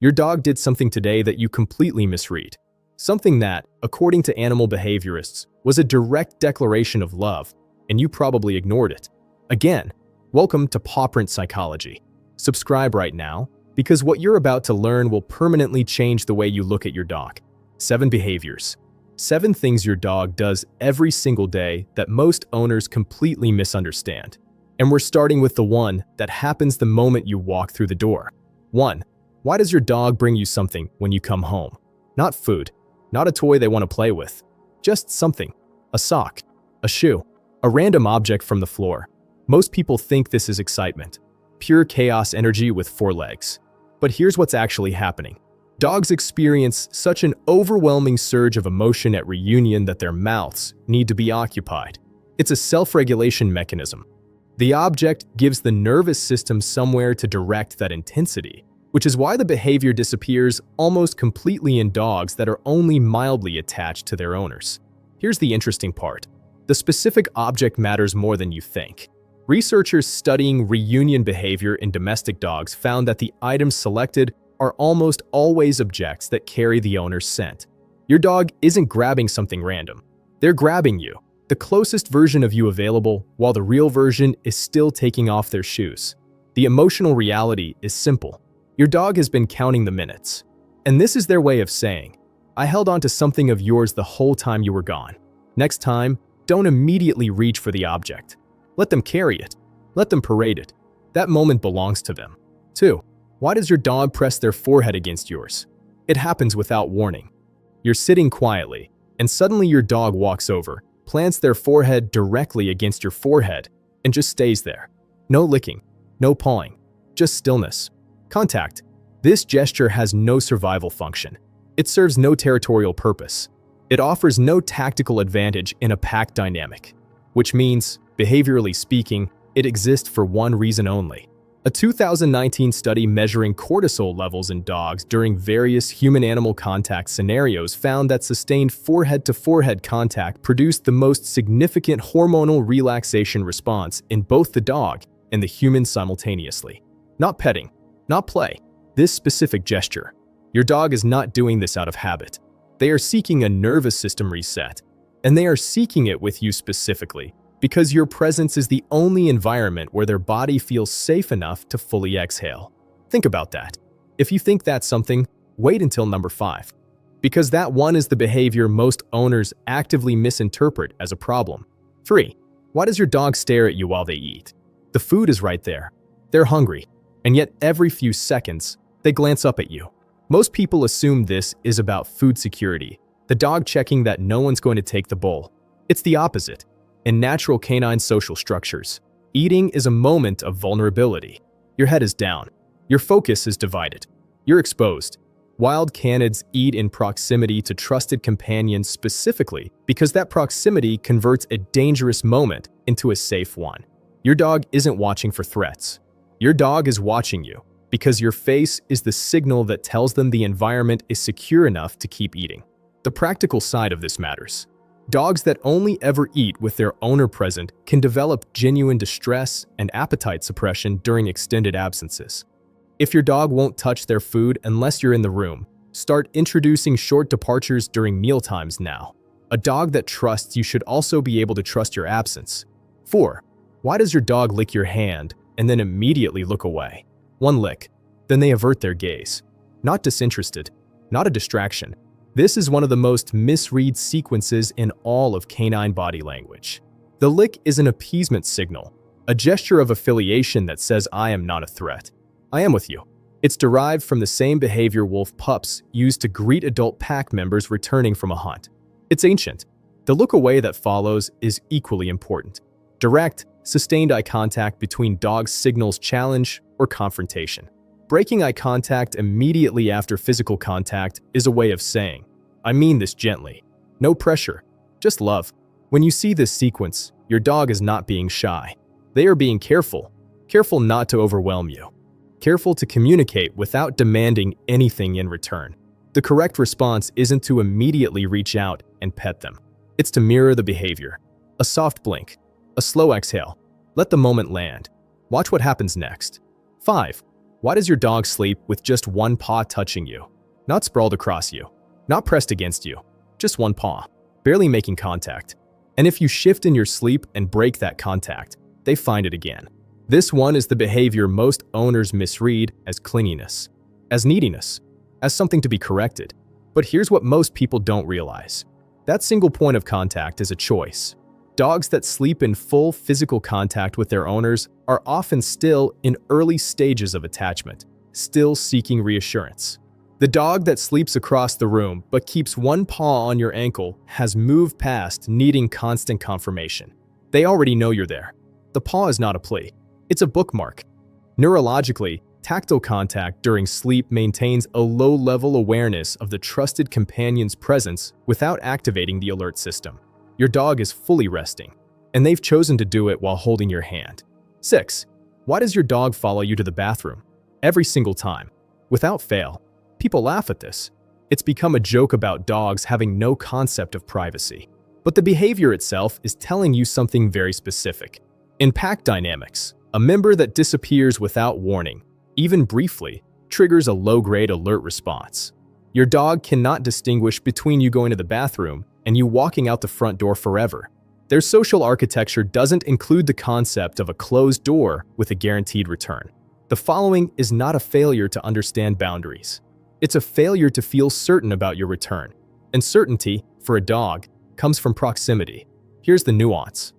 Your dog did something today that you completely misread. Something that, according to animal behaviorists, was a direct declaration of love, and you probably ignored it. Again, welcome to Paw Print Psychology. Subscribe right now, because what you're about to learn will permanently change the way you look at your dog. 7 behaviors. 7 things your dog does every single day that most owners completely misunderstand. And we're starting with the one that happens the moment you walk through the door. 1. Why does your dog bring you something when you come home? Not food, not a toy they want to play with. Just something. A sock, a shoe, a random object from the floor. Most people think this is excitement. Pure chaos energy with 4 legs. But here's what's actually happening. Dogs experience such an overwhelming surge of emotion at reunion that their mouths need to be occupied. It's a self-regulation mechanism. The object gives the nervous system somewhere to direct that intensity, which is why the behavior disappears almost completely in dogs that are only mildly attached to their owners. Here's the interesting part. The specific object matters more than you think. Researchers studying reunion behavior in domestic dogs found that the items selected are almost always objects that carry the owner's scent. Your dog isn't grabbing something random. They're grabbing you, the closest version of you available, while the real version is still taking off their shoes. The emotional reality is simple. Your dog has been counting the minutes. And this is their way of saying, I held on to something of yours the whole time you were gone. Next time, don't immediately reach for the object. Let them carry it. Let them parade it. That moment belongs to them. 2. Why does your dog press their forehead against yours? It happens without warning. You're sitting quietly, and suddenly your dog walks over, plants their forehead directly against your forehead, and just stays there. No licking, no pawing, just stillness. Contact. This gesture has no survival function. It serves no territorial purpose. It offers no tactical advantage in a pack dynamic, which means, behaviorally speaking, it exists for one reason only. A 2019 study measuring cortisol levels in dogs during various human-animal contact scenarios found that sustained forehead-to-forehead contact produced the most significant hormonal relaxation response in both the dog and the human simultaneously. Not petting, not play. This specific gesture. Your dog is not doing this out of habit. They are seeking a nervous system reset, and they are seeking it with you specifically, because your presence is the only environment where their body feels safe enough to fully exhale. Think about that. If you think that's something, wait until number 5. Because that one is the behavior most owners actively misinterpret as a problem. 3. Why does your dog stare at you while they eat? The food is right there. They're hungry, and yet every few seconds, they glance up at you. Most people assume this is about food security, the dog checking that no one's going to take the bowl. It's the opposite. In natural canine social structures, eating is a moment of vulnerability. Your head is down. Your focus is divided. You're exposed. Wild canids eat in proximity to trusted companions specifically because that proximity converts a dangerous moment into a safe one. Your dog isn't watching for threats. Your dog is watching you because your face is the signal that tells them the environment is secure enough to keep eating. The practical side of this matters. Dogs that only ever eat with their owner present can develop genuine distress and appetite suppression during extended absences. If your dog won't touch their food unless you're in the room, start introducing short departures during mealtimes now. A dog that trusts you should also be able to trust your absence. 4. Why does your dog lick your hand and then immediately look away? One lick, then they avert their gaze. Not disinterested, not a distraction. This is one of the most misread sequences in all of canine body language. The lick is an appeasement signal, a gesture of affiliation that says I am not a threat. I am with you. It's derived from the same behavior wolf pups use to greet adult pack members returning from a hunt. It's ancient. The look away that follows is equally important. Direct, sustained eye contact between dogs signals challenge or confrontation. Breaking eye contact immediately after physical contact is a way of saying, I mean this gently. No pressure, just love. When you see this sequence, your dog is not being shy. They are being careful not to overwhelm you. Careful to communicate without demanding anything in return. The correct response isn't to immediately reach out and pet them. It's to mirror the behavior. A soft blink, a slow exhale. Let the moment land. Watch what happens next. 5. Why does your dog sleep with just one paw touching you? Not sprawled across you, not pressed against you, just one paw, barely making contact. And if you shift in your sleep and break that contact, they find it again. This one is the behavior most owners misread as clinginess, as neediness, as something to be corrected. But here's what most people don't realize. That single point of contact is a choice. Dogs that sleep in full physical contact with their owners are often still in early stages of attachment, still seeking reassurance. The dog that sleeps across the room but keeps one paw on your ankle has moved past needing constant confirmation. They already know you're there. The paw is not a plea, it's a bookmark. Neurologically, tactile contact during sleep maintains a low-level awareness of the trusted companion's presence without activating the alert system. Your dog is fully resting, and they've chosen to do it while holding your hand. 6. Why does your dog follow you to the bathroom? Every single time, without fail. People laugh at this. It's become a joke about dogs having no concept of privacy. But the behavior itself is telling you something very specific. In pack dynamics, a member that disappears without warning, even briefly, triggers a low-grade alert response. Your dog cannot distinguish between you going to the bathroom and you walking out the front door forever. Their social architecture doesn't include the concept of a closed door with a guaranteed return. The following is not a failure to understand boundaries. It's a failure to feel certain about your return. And certainty, for a dog, comes from proximity. Here's the nuance.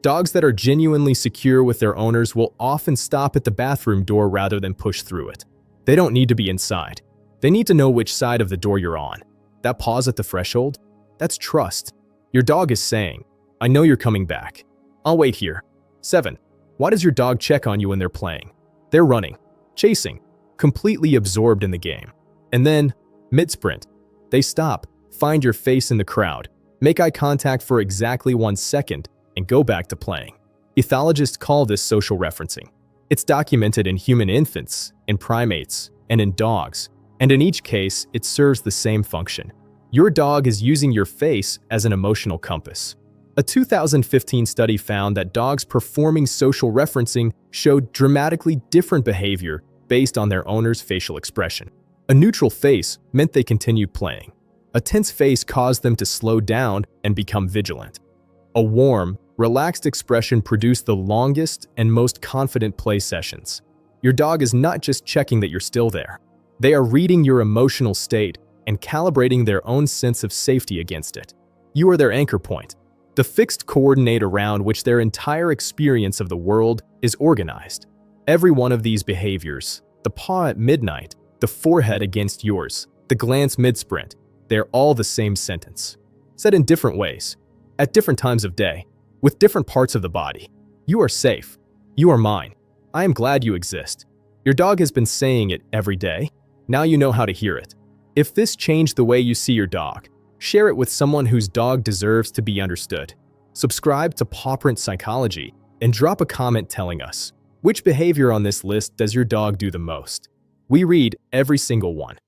Dogs that are genuinely secure with their owners will often stop at the bathroom door rather than push through it. They don't need to be inside. They need to know which side of the door you're on. That pause at the threshold? That's trust. Your dog is saying, I know you're coming back. I'll wait here. 7. Why does your dog check on you when they're playing? They're running, chasing, completely absorbed in the game. And then, mid-sprint, they stop, find your face in the crowd, make eye contact for exactly 1 second, and go back to playing. Ethologists call this social referencing. It's documented in human infants, in primates, and in dogs, and in each case, it serves the same function. Your dog is using your face as an emotional compass. A 2015 study found that dogs performing social referencing showed dramatically different behavior based on their owner's facial expression. A neutral face meant they continued playing. A tense face caused them to slow down and become vigilant. A warm, relaxed expression produced the longest and most confident play sessions. Your dog is not just checking that you're still there. They are reading your emotional state and calibrating their own sense of safety against it. You are their anchor point, the fixed coordinate around which their entire experience of the world is organized. Every one of these behaviors, the paw at midnight, the forehead against yours, the glance mid-sprint, they're all the same sentence, said in different ways, at different times of day, with different parts of the body. You are safe. You are mine. I am glad you exist. Your dog has been saying it every day. Now you know how to hear it. If this changed the way you see your dog, share it with someone whose dog deserves to be understood. Subscribe to Pawprint Psychology and drop a comment telling us, which behavior on this list does your dog do the most? We read every single one.